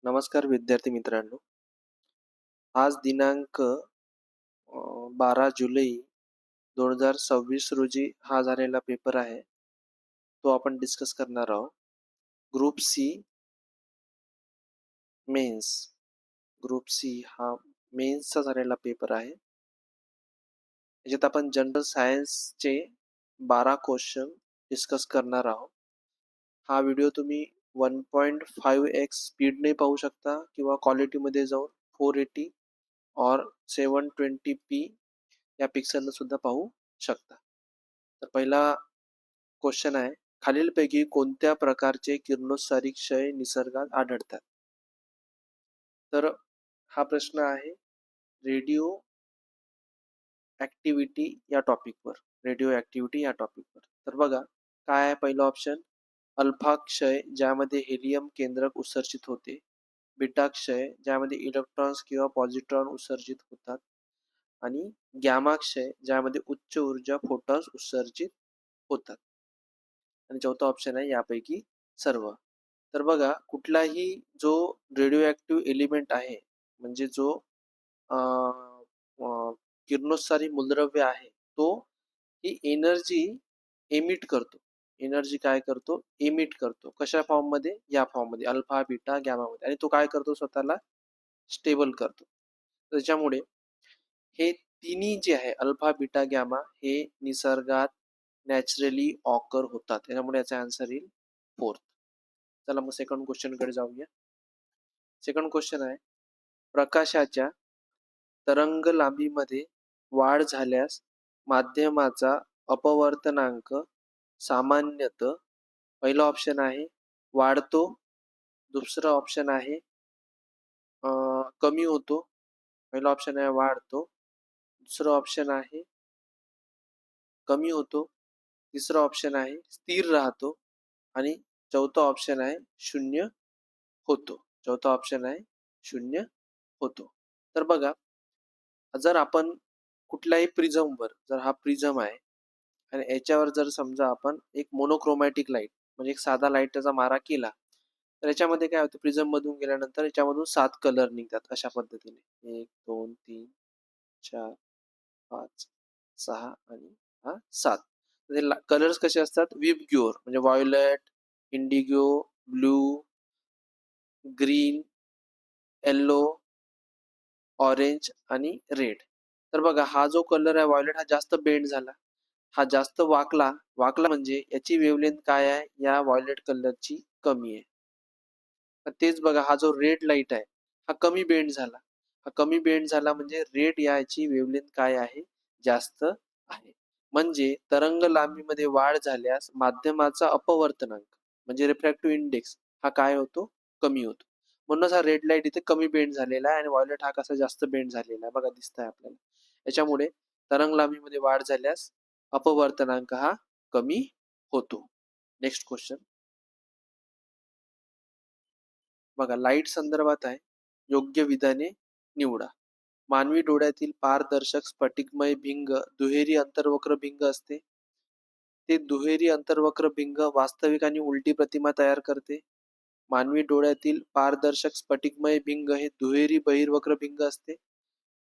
नमस्कार विद्यार्थी मित्रांनो. आज दिनांक 12 जुलै 2026 रोजी हा झालेला पेपर आहे. तो आपण डिस्कस करणार आहोत. Group C mains. Group C हा मेन्सचा झालेला पेपर आहे. याच्यात आपण जनरल सायन्सचे 12 क्वेश्चन डिस्कस करणार आहोत. हा व्हिडिओ तुम्ही 1.5x स्पीडने पाहू शकता किंवा क्वालिटीमध्ये जाऊन 480 और 720p या पिक्सेलला सुद्धा पाहू शकता. तर पहिला क्वेश्चन आहे, खालीलपैकी कोणत्या प्रकारचे किरणोत्सारी क्षय निसर्गात आढळतात? तर हा प्रश्न आहे रेडिओ ऍक्टिव्हिटी या टॉपिकवर. तर बघा काय आहे पहिला ऑप्शन, अल्फा क्षय ज्यामध्ये हेलियम केंद्रक उत्सर्जित होते, बीटा क्षय ज्यामध्ये इलेक्ट्रॉन्स किंवा पॉझिट्रॉन उत्सर्जित होतात, आणि गॅमा क्षय ज्यामध्ये उच्च ऊर्जा फोटॉन्स उत्सर्जित होतात. आणि चौथा ऑप्शन आहे यापैकी सर्व. तर बघा कुठलाही जो रेडिओ ऍक्टिव्ह एलिमेंट आहे म्हणजे जो किरणोत्सारी मूलद्रव्य आहे तो ही एनर्जी एमिट करतो. एनर्जी काय करतो? एमिट करतो. कशा फॉर्म मध्ये? या फॉर्म मध्ये, अल्फा बीटा गॅमा मध्ये. आणि तो काय करतो? स्वतःला स्टेबल करतो. त्याच्यामुळे हे तिन्ही जे आहे अल्फा बीटा गॅमा हे निसर्गात नॅचरली ऑकर होतात. त्याच्यामुळे याचा आन्सर येईल 4th. चला मग सेकंड क्वेश्चन कडे जाऊया. सेकंड क्वेश्चन आहे, प्रकाशाच्या तरंग लांबीमध्ये वाढ झाल्यास माध्यमाचा अपवर्तनांक सामान्यतः पहिला ऑप्शन आहे वाढतो, दुसरा ऑप्शन आहे कमी होतो. पहिला ऑप्शन आहे वाढतो, दुसरा ऑप्शन आहे कमी होतो, तिसरा ऑप्शन आहे स्थिर राहतो, आणि चौथा ऑप्शन आहे शून्य होतो. तर बघा जर आपण कुठल्याही प्रिझमवर, जर हा प्रिझम आहे आणि याच्यावर जर समजा आपण एक मोनोक्रोमॅटिक लाईट म्हणजे एक साधा लाईटचा मारा केला तर याच्यामध्ये काय होतं, प्रिझम मधून गेल्यानंतर याच्यामधून 7 कलर निघतात अशा पद्धतीने. 1 2 3 4 5 6 आणि 7. कलर्स कसे असतात? विबग्योर म्हणजे violet, Indigo, blue, green, yellow, orange आणि रेड. तर बघा हा जो कलर आहे व्हायोलेट हा जास्त बेंड झाला, हा जास्त वाकला म्हणजे याची वेवलेंथ काय आहे? या व्हायोलेट कलरची कमी आहे. तर तेच बघा हा जो रेड लाईट आहे हा कमी बेंड झाला, म्हणजे रेड याची वेवलेंथ काय आहे? जास्त आहे. म्हणजे तरंग लांबीमध्ये वाढ झाल्यास माध्यमाचा अपवर्तनांक म्हणजे रिफ्रॅक्टिव्ह इंडेक्स हा काय होतो? कमी होतो. म्हणूनच हा रेड लाईट इथे कमी बेंड झालेला आहे आणि व्हायोलेट हा कसा जास्त बेंड झालेला आहे. बघा दिसतंय आपल्याला. याच्यामुळे तरंग लांबीमध्ये वाढ झाल्यास अपवर्तनांक हा कमी होतो. नेक्स्ट क्वेश्चन बघा, लाईट संदर्भात आहे, योग्य विधाने निवडा. मानवी डोळ्यातील पारदर्शक स्फटिकमय भिंग दुहेरी अंतर्वक्र भिंग असते. ते दुहेरी अंतर्वक्र भिंग वास्तविक आणि उलटी प्रतिमा तयार करते. मानवी डोळ्यातील पारदर्शक स्फटिकमय भिंग हे दुहेरी बहिर्वक्र भिंग असते.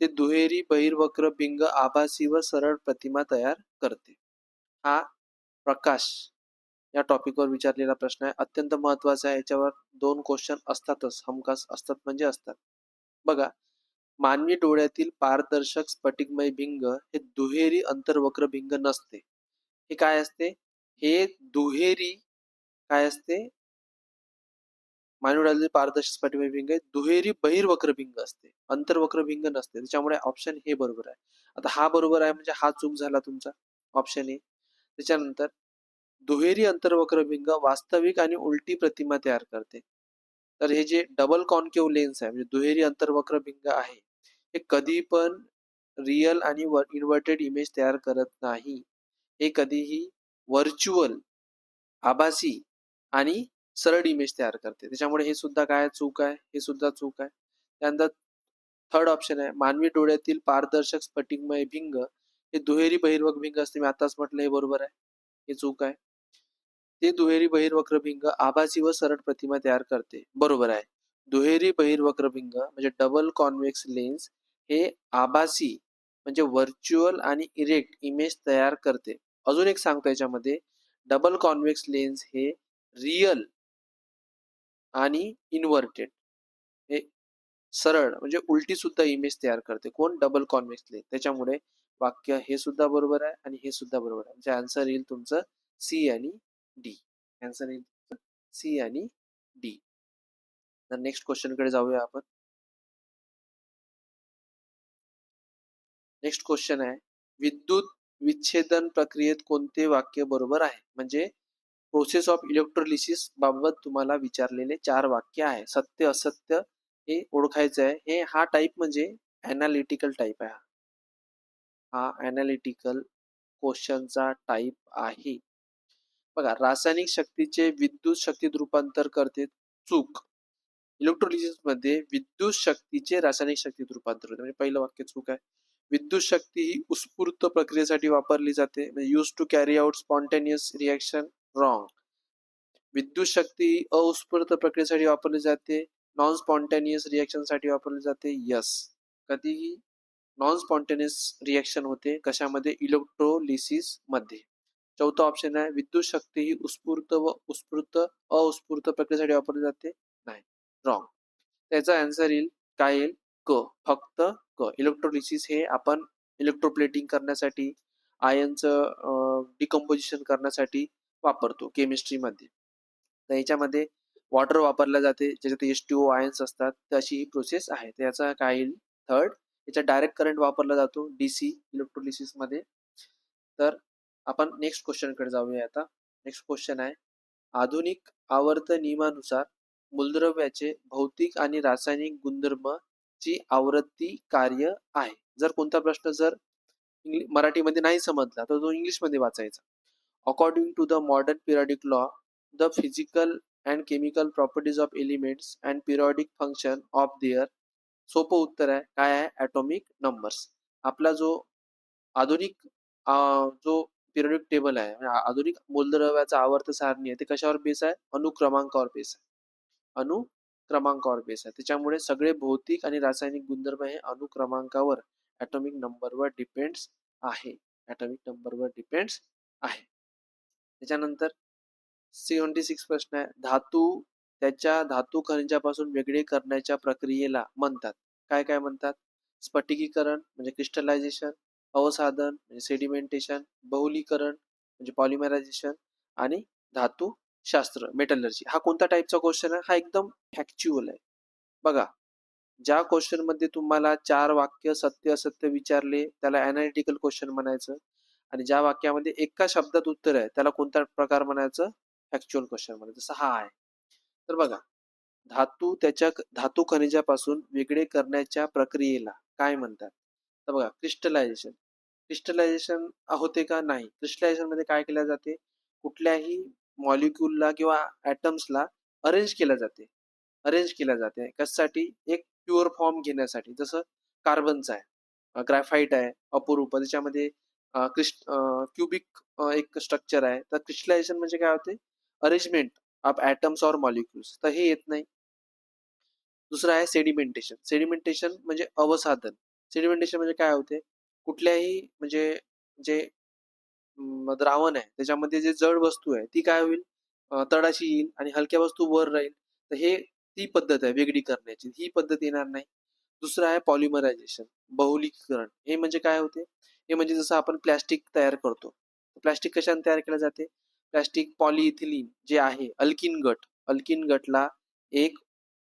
ते दुहेरी बहिर्वक्र भिंग आभासी व सरळ प्रतिमा तयार करते. हा प्रकाश या टॉपिकवर विचारलेला प्रश्न आहे. अत्यंत महत्वाचा आहे. याच्यावर 2 क्वेश्चन असतातच, हमखास असतात म्हणजे असतात. बघा, मानवी डोळ्यातील पारदर्शक स्फटिकमय भिंग हे दुहेरी अंतर्वक्र भिंग नसते. हे काय असते? हे दुहेरी काय असते? मानवी डोळ्यातील पारदर्शक स्फटिकमय भिंग हे दुहेरी बहिर्वक्र भिंग असते, अंतर्वक्र भिंग नसते. त्याच्यामुळे ऑप्शन हे बरोबर आहे. आता हा बरोबर आहे म्हणजे हा चूक झाला तुमचा, ऑप्शन ए. त्याच्यानंतर दुहेरी अंतर्वक्र भिंग वास्तविक आणि उलटी प्रतिमा तयार करते. तर हे जे डबल कॉन्केव्ह लेन्स आहे म्हणजे दुहेरी अंतर्वक्र भिंग आहे, हे कधी पण रिअल आणि इन्व्हर्टेड इमेज तयार करत नाही. हे कधीही व्हर्च्युअल, आभासी आणि सरळ इमेज तयार करते. त्याच्यामुळे हे सुद्धा काय चूक आहे? हे सुद्धा चूक आहे. त्यानंतर थर्ड ऑप्शन आहे, मानवी डोळ्यातील पारदर्शक स्फटिकमय भिंग हे दुहेरी बहिर्वक्र भिंग असते. मी आताच म्हटलं हे बरोबर आहे, हे चूक आहे. ते दुहेरी बहिर्वक्र भिंग आभासी व सरळ प्रतिमा तयार करते, बरोबर आहे. दुहेरी बहिर्वक्रभिंग म्हणजे डबल कॉन्व्हेक्स लेन्स हे आभासी म्हणजे व्हर्च्युअल आणि इरेक्ट इमेज तयार करते. अजून एक सांगतो याच्यामध्ये, डबल कॉन्व्हेक्स लेन्स हे रिअल आणि इन्व्हर्टेड हे सरळ म्हणजे उलटी सुद्धा इमेज तयार करते. कोण? Double convex lens. त्याच्यामुळे वाक्य हे सुद्धा बरोबर आहे आणि हे सुद्धा बरोबर आहे. म्हणजे आन्सर येईल तुमचं सी आणि डी. आन्सर येईल सी आणि डी. तर नेक्स्ट क्वेश्चन कडे जाऊया आपण. नेक्स्ट क्वेश्चन आहे, विद्युत विच्छेदन प्रक्रियेत कोणते वाक्य बरोबर आहे? म्हणजे प्रोसेस ऑफ इलेक्ट्रोलिसिस बाबत तुम्हाला विचारलेले 4 वाक्य आहे. सत्य असत्य हे ओळखायचं आहे. हा टाईप म्हणजे ॲनालिटिकल टाईप आहे. हा ॲनालिटिकल क्वेश्चनचा टाईप आहे. बघा, रासायनिक शक्तीचे विद्युत शक्तीत रूपांतर करते. चूक. इलेक्ट्रोलिसिस मध्ये विद्युत शक्तीचे रासायनिक शक्तीत रूपांतर होते. म्हणजे पहिलं वाक्य चूक आहे. विद्युत शक्ती ही उत्स्फूर्त प्रक्रियेसाठी वापरली जाते. म्हणजे use to carry out spontaneous reaction. Wrong. विद्युत शक्ती ही उत्स्फूर्त प्रक्रियेसाठी वापरली जाते. नॉन स्पॉन्टेनियस रिॲक्शन साठी वापरली जाते. यस. कधीही नॉन स्पॉन्टेनियस रिॲक्शन होते. कशामध्ये? इलेक्ट्रोलिसिस मध्ये. चौथा ऑप्शन आहे, विद्युत शक्ती ही उत्स्फूर्त व उत्स्फूर्त प्रक्रियेसाठी वापरली जाते. नाही. रॉंग. त्याचा आन्सर येईल काय? येईल क. फक्त क. इलेक्ट्रोलिसिस हे आपण इलेक्ट्रोप्लेटिंग करण्यासाठी, आयनचं डिकम्पोजिशन करण्यासाठी वापरतो केमिस्ट्रीमध्ये. तर याच्यामध्ये वॉटर वापरलं जाते, ज्याच्यात H2O आयन्स असतात. तर अशी ही प्रोसेस आहे. तर याचा काय येईल? थर्ड. याच्यात डायरेक्ट करंट वापरला जातो DC इलेक्ट्रोलिसिसमध्ये. तर आपण नेक्स्ट क्वेश्चनकडे जाऊया आता. नेक्स्ट क्वेश्चन आहे, आधुनिक आवर्त नियमानुसार मूलद्रव्याचे भौतिक आणि रासायनिक गुणधर्मची आवृत्ती कार्य आहे. जर कोणता प्रश्न जर मराठीमध्ये नाही समजला तर तो इंग्लिशमध्ये वाचायचा. According to the modern periodic law, the physical and chemical properties of elements and periodic function of their. सोपं उत्तर आहे काय आहे? Atomic numbers. आपला जो आधुनिक जो पिरियडिक टेबल आहे, म्हणजे आधुनिक मूलद्रव्याचा आवर्त सारणी आहे, ते कशावर बेस आहे? अनुक्रमांकावर बेस आहे. अनुक्रमांकावर बेस आहे. त्याच्यामुळे सगळे भौतिक आणि रासायनिक गुणधर्म हे अनुक्रमांकावर, ॲटॉमिक नंबरवर डिपेंड्स आहे. ॲटॉमिक नंबरवर डिपेंड्स आहे. त्याच्यानंतर 76 प्रश्न आहे, धातू त्याच्या धातू खनिजापासून वेगळे करण्याच्या प्रक्रियेला म्हणतात. काय काय म्हणतात? स्फटिकीकरण म्हणजे क्रिस्टलायझेशन, अवसादन म्हणजे सेडिमेंटेशन, बहुलीकरण म्हणजे पॉलिमरायझेशन आणि धातू शास्त्र मेटलर्जी. हा कोणता टाईपचा क्वेश्चन आहे? हा एकदम फॅक्च्युअल आहे. बघा, ज्या क्वेश्चन मध्ये तुम्हाला 4 वाक्य सत्य असत्य विचारले त्याला ॲनालिटिकल क्वेश्चन म्हणायचं, आणि ज्या वाक्यामध्ये एका शब्दात उत्तर आहे त्याला कोणता प्रकार म्हणायचं? फॅक्च्युअल क्वेश्चन म्हणायचं. जसं हा आहे. तर बघा, धातू त्याच्या धातू खनिजापासून वेगळे करण्याच्या प्रक्रियेला काय म्हणतात? तर बघा, क्रिस्टलायझेशन. क्रिस्टलायझेशन होते का? नाही. क्रिस्टलायझेशन मध्ये काय केलं जाते? कुठल्याही मॉलिक्यूलला किंवा ॲटम्सला अरेंज केलं जाते. अरेंज केल्या जाते कशासाठी? एक प्युअर फॉर्म घेण्यासाठी. जसं कार्बनचा आहे, ग्रॅफाइट आहे, अपरूप. त्याच्यामध्ये क्युबिक एक स्ट्रक्चर आहे. तर क्रिस्टलायझेशन म्हणजे काय होते? Arrangement of atoms or molecules. तर हे येत नाही. दुसरं आहे सेडिमेंटेशन. सेडिमेंटेशन म्हणजे अवसादन. सेडिमेंटेशन म्हणजे काय होते? कुठल्याही म्हणजे जे द्रावण आहे त्याच्यामध्ये जे जड वस्तू आहे ती काय होईल? तळाशी येईल आणि हलक्या वस्तू वर राहील. तर ती पद्धत आहे वेगळी करण्याची. ही पद्धत येणार नाही. दुसरं आहे पॉलिमरायझेशन, बहुलीकरण. हे म्हणजे काय होते? हे म्हणजे जसं आपण प्लास्टिक तयार करतो. प्लास्टिक कशाने तयार केलं जाते? प्लास्टिक पॉलिइथिलीन जे आहे, अल्किन गट. अल्किन गटला एक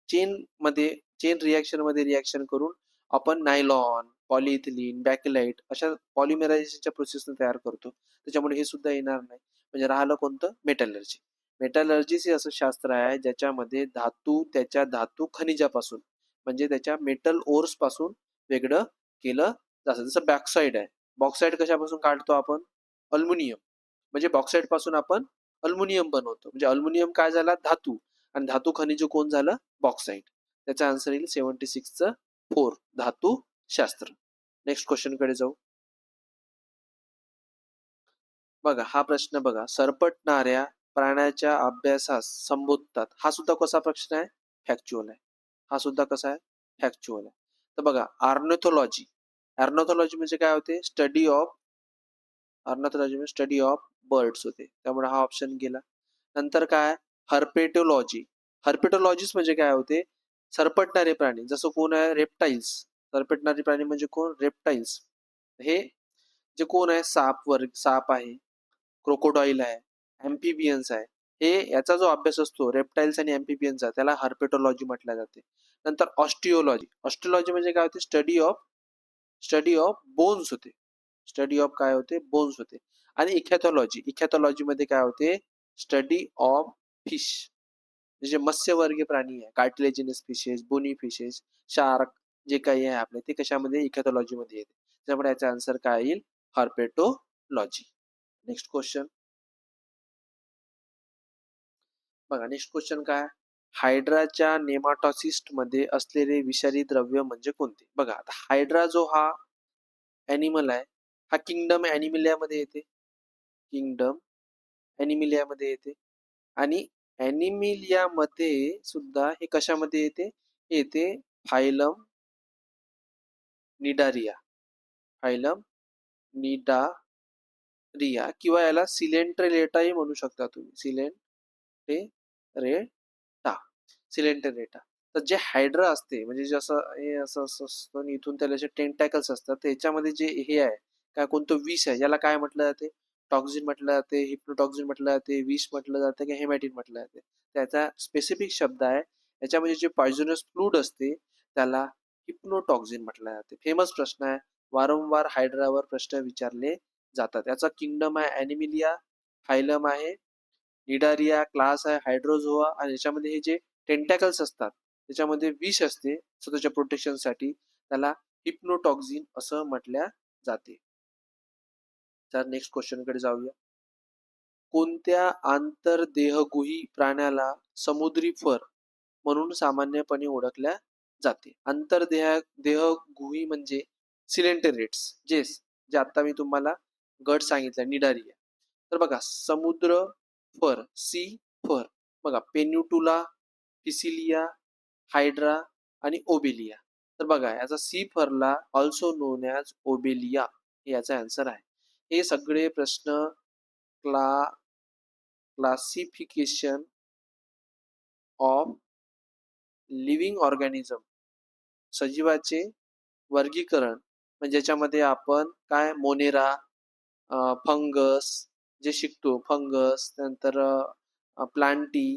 चेन रिॲक्शन मध्ये रिॲक्शन करून आपण नायलॉन, पॉलिइथिलीन, बॅकेलाइट अशा पॉलिमरायझेशनच्या प्रोसेसने तयार करतो. त्याच्यामुळे हे सुद्धा येणार नाही. म्हणजे राहिलं कोणतं? मेटलर्जी. मेटलर्जी हे असं शास्त्र आहे ज्याच्यामध्ये धातू त्याच्या धातू खनिजापासून म्हणजे त्याच्या मेटल ओर्स पासून वेगळं केलं जातं. जसं बॉक्साईड आहे. बॉक्साईड कशापासून काढतो आपण? अल्युमिनियम. म्हणजे बॉक्साईड पासून आपण अल्युमिनियम बनवतो. म्हणजे अल्युमिनियम काय झाला? धातू. आणि धातू खनिज कोण झालं? बॉक्साईड. त्याचा आन्सर येईल 76 च 4, धातू शास्त्र. नेक्स्ट क्वेश्चन कडे जाऊ. बघा, हा प्रश्न बघा, सरपटणाऱ्या प्राण्याच्या अभ्यासास संबोधतात. हा सुद्धा कसा प्रश्न आहे? फॅक्च्युअल आहे. हा सुद्धा कसा आहे, फॅक्च्युअल आहे. तर बघा ऑर्निथोलॉजी, ऑर्निथोलॉजी म्हणजे काय होते, स्टडी ऑफ, ऑर्निथोलॉजी म्हणजे स्टडी ऑफ बर्ड्स होते, त्यामुळे हा ऑप्शन गेला. नंतर काय, हर्पेटोलॉजी, हर्पेटोलॉजिस्ट म्हणजे काय होते, सरपटणारे प्राणी, जसं कोण आहे, रेप्टाईल्स, सरपटणारे प्राणी म्हणजे कोण, रेप्टाईल्स. हे जे कोण आहे, साप वर्ग, साप आहे, क्रोकोडाईल आहे, अँफिबियन्स आहे, हे याचा जो अभ्यास असतो रेप्टाईल्स आणि अँफिबियन्सचा, त्याला हर्पेटोलॉजी म्हटलं जाते. नंतर ऑस्टिओलॉजी, ऑस्टिओलॉजी म्हणजे काय होते, स्टडी ऑफ बोन्स होते, स्टडी ऑफ काय होते, बोन्स होते. आणि इकॅथॉलॉजी, इकॅथॉलॉजी मध्ये काय होते, स्टडी ऑफ फिश, जे मत्स्यवर्गीय प्राणी आहे, cartilaginous fishes, bony fishes, shark, जे काही आहे आपले, ते कशामध्ये, इकॅथॉलॉजी मध्ये येते. त्यामुळे याचा आन्सर काय येईल, हर्पेटोलॉजी. नेक्स्ट क्वेश्चन बघा, नेक्स्ट क्वेश्चन काय, हायड्राच्या नेमाटॉसिस्ट मध्ये असलेले विषारी द्रव्य म्हणजे कोणते. बघा आता हायड्रा जो हा ॲनिमल आहे, हा किंगडम ॲनिमिलिया मध्ये येते, किंगडम ॲनिमिलिया मध्ये येते. आणि ॲनिमिलिया मध्ये सुद्धा हे कशामध्ये येते, येते फायलम निडारिया, फायलम निडारिया, किंवा याला सिलेंट्रेलेटाही म्हणू शकता तुम्ही, सिलेंट्रेरेटा, सिलेंट्रेरेटा. तर जे हायड्रा असते, म्हणजे जसं हे असं असं असतं आणि इथून त्याला जे टेंटॅकल्स असतात, त्याच्यामध्ये जे हे आहे, काय कोणतं विष आहे, याला काय म्हटलं जाते, टॉक्झिन म्हटलं जाते, हिप्नोटॉक्झिन म्हटलं जाते, विष म्हटलं जाते, की हेमॅटिन म्हटलं जाते. त्याचा स्पेसिफिक शब्द आहे. याच्यामध्ये जे पॉयझनस फ्लूड असते त्याला हिप्नोटॉक्झिन म्हटलं जाते. फेमस प्रश्न आहे, वारंवार हायड्रावर प्रश्न विचारले जातात. याचा किंगडम आहे ॲनिमिलिया, फायलम आहे निडारिया, क्लास आहे हायड्रोझोआ, आणि याच्यामध्ये हे जे टेंटॅकल्स असतात त्याच्यामध्ये विष असते स्वतःच्या प्रोटेक्शनसाठी, त्याला हिप्नोटॉक्झिन असं म्हटल्या जाते. तर नेक्स्ट क्वेश्चन कडे जाऊया. कोणत्या आंतरदेहगुही प्राण्याला समुद्री फर म्हणून सामान्यपणे ओळखल्या जाते. देहगुही म्हणजे सिलेंटेरेट्स, जे आता मी तुम्हाला गट सांगितलं निडारिया. तर बघा समुद्र फर, सी फर, बघा पेन्युटुला, फिसिलिया, हायड्रा आणि ओबेलिया. तर बघा याचा सी फरला ऑल्सो नोन ॲज ओबेलिया, हे याचा आन्सर आहे. हे सगळे प्रश्न क्ला क्लासिफिकेशन ऑफ लिव्हिंग ऑर्गॅनिझम, सजीवाचे वर्गीकरण, म्हणजे ज्याच्यामध्ये आपण काय मोनेरा, फंगस जे शिकतो, फंगस, नंतर प्लांटी,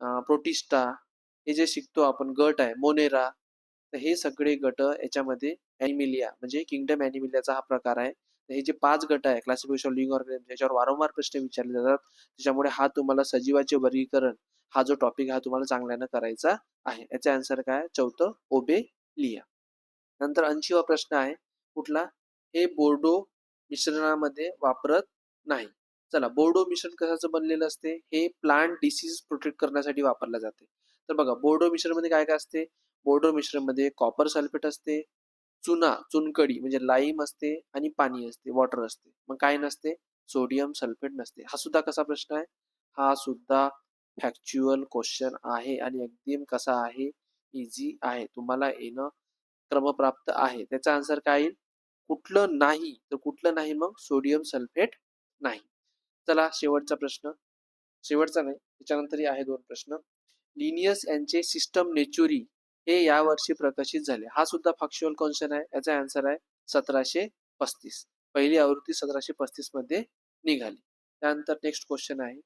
प्रोटिस्टा, हे जे शिकतो आपण गट आहे मोनेरा. तर हे सगळे गट याच्यामध्ये ॲनिमिलिया म्हणजे किंगडम ॲनिमिलियाचा हा प्रकार आहे. हे जे 5 गट आहे क्लासिफिकेशन लिव्हिंग ऑर्गॅनिझम, याच्यावर वारंवार प्रश्न विचारले जातात. त्याच्यामुळे हा तुम्हाला सजीवाचे वर्गीकरण हा जो टॉपिक हा तुम्हाला चांगल्यानं करायचा आहे. याचा आन्सर काय, चौथं ओबेलिया. नंतर 80वा प्रश्न आहे कुठला, हे बोर्डो मिश्रणामध्ये वापरत नाही. चला, बोर्डो मिश्रण कशाचं बनलेलं असते, हे प्लांट डिसीज प्रोटेक्ट करण्यासाठी वापरलं जाते. तर बघा बोर्डो मिश्रण मध्ये काय काय असते, बोर्डो मिश्रण मध्ये कॉपर सल्फेट असते, चुनकडी म्हणजे लाईम असते, आणि पाणी असते, वॉटर असते. मग काय नसते, सोडियम सल्फेट नसते. हा सुद्धा कसा प्रश्न आहे, हा सुद्धा फॅक्च्युअल क्वेश्चन आहे, आणि एकदम कसा आहे, इझी आहे, तुम्हाला येणं क्रमप्राप्त आहे. त्याचा आन्सर काय येईल, कुठलं नाही, तर कुठलं नाही, मग सोडियम सल्फेट नाही. चला शेवटचा प्रश्न, शेवटचा नाही त्याच्यानंतरही आहे 2 प्रश्न. लिनियस यांचे सिस्टम नेचुरी हे या वर्षी प्रकाशित झाले. हा सुद्धा फॅक्च्युअल क्वेश्चन आहे. याचा आन्सर आहे 1735. पहिली आवृत्ती 1735 मध्ये निघाली. त्यानंतर नेक्स्ट क्वेश्चन आहे,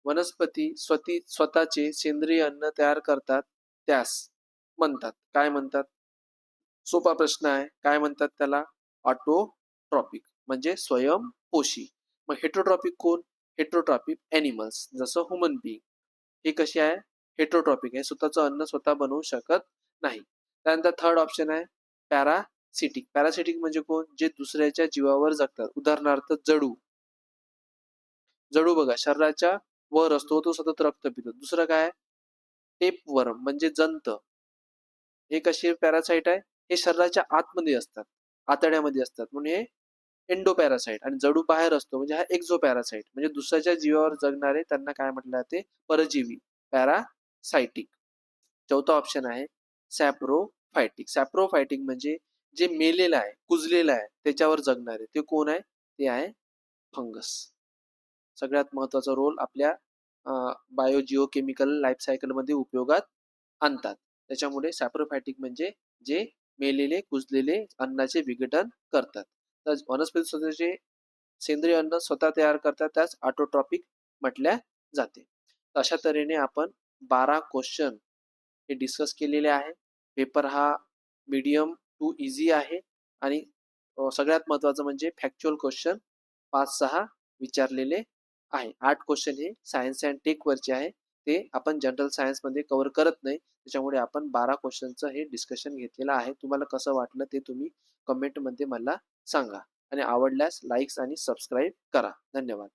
वनस्पती स्वतःचे सेंद्रिय अन्न तयार करतात त्यास म्हणतात, काय म्हणतात. सोपा प्रश्न आहे, काय म्हणतात त्याला, ऑटोट्रॉपिक म्हणजे स्वयंपोषी. मग हेटरोट्रॉपिक कोण, हेटरोट्रॉपिक ॲनिमल्स, जसं ह्युमन बिंग, हे कसे आहे, हेटरोट्रॉपिक आहे, स्वतःचं अन्न स्वतः बनवू शकत नाही. त्यानंतर थर्ड ऑप्शन आहे पॅरासिटिक. पॅरासिटिक म्हणजे कोण, जे दुसऱ्याच्या जीवावर जगतात, उदाहरणार्थ जडू. जडू बघा शरीराच्या वर असतो, तो सतत रक्त पितो. दुसरं काय, टेपवर्म म्हणजे जंत, हे कसे पॅरासाइट आहे, हे शरीराच्या आतमध्ये असतात, आतड्यामध्ये असतात, म्हणून हे एंडोपॅरासाइट. आणि जडू बाहेर असतो म्हणजे हा एक्झोपॅरासाइट, म्हणजे दुसऱ्याच्या जीवावर जगणारे, त्यांना काय म्हटलं जाते, परजीवी, पॅरासाइट. सायटिक. चौथा ऑप्शन आहे सॅप्रोफायटिक. सॅप्रोफायटिक म्हणजे जे मेलेलं आहे, कुजलेलं आहे, त्याच्यावर जगणारे. ते कोण आहे? ते आहे फंगस. सगळ्यात महत्त्वाचा रोल आपल्या बायोजिओकेमिकल लाईफ सायकलमध्ये उपयोगात आणतात. त्याच्यामुळे सॅप्रोफायटिक म्हणजे जे मेलेले, कुजलेले अन्नाचे विघटन करतात. तर वनस्पती स्वतःचे सेंद्रिय अन्न स्वतः तयार करतात, त्यास ऑटोट्रॉपिक म्हटल्या जाते. अशा तऱ्हेने आपण 12 क्वेश्चन हे डिस्कस केलेले आहे. पेपर हा मीडियम टू ईझी आहे आणि सगळ्यात महत्त्वाचं म्हणजे फॅक्च्युअल क्वेश्चन 5-6 विचारलेले आहे. 8 क्वेश्चन हे सायन्स अँड टेकवरचे आहे. ते आपण जनरल सायन्समध्ये कव्हर करत नाही. त्याच्यामुळे आपण 12 क्वेश्चनचं हे डिस्कशन घेतलेलं आहे. तुम्हाला कसं वाटलं ते तुम्ही कमेंटमध्ये मला सांगा आणि आवडल्यास लाईक्स आणि सबस्क्राईब करा. धन्यवाद.